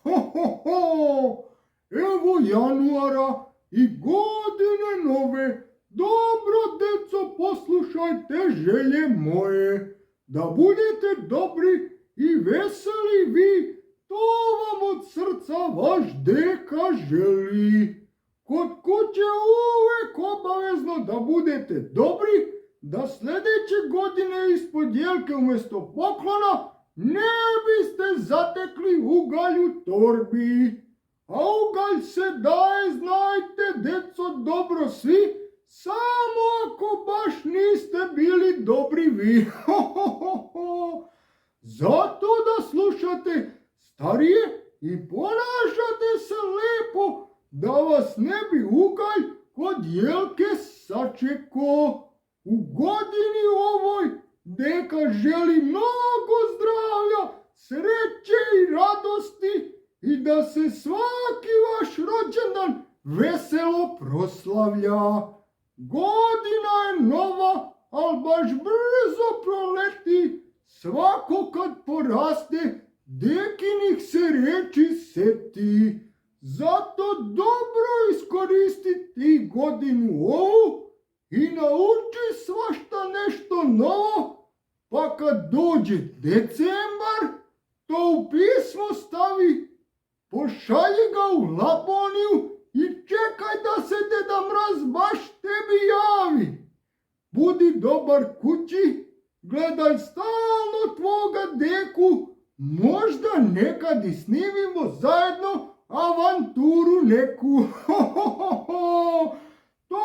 Ho, ho, ho! Evo januara i godine nove. Dobro, deco, poslušajte želje moje. Da budete dobri i veseli vi, to vam od srca vaš deka želi. Kod kuće uvek obavezno da budete dobri, da sljedeće godine ispod jelke umjesto poklona ne biste zatekli ugalj u torbi. A ugalj se daje, znajte, deco, dobro svi, samo ako baš niste bili dobri vi. Zato da slušate starije i ponašate se lepo, da vas ne bi ugalj kod jelke sačeko. U godini ovoj deka želi mnogo zdravlja, sreće i radosti i da se svaki vaš rođendan veselo proslavlja. Godina je nova, al baš brzo proleti, svako kad poraste, dekinih se reči seti. Zato dobro iskoristiti godinu ovu i nauči svašta nešto novo, pa kad dođe decembar, to u pismo stavi, pošalji ga u Laponiju i čekaj da se Deda Mraz baš tebi javi. Budi dobar kući, gledaj stalno tvoga deku, možda nekad i snimimo zajedno avanturu neku. To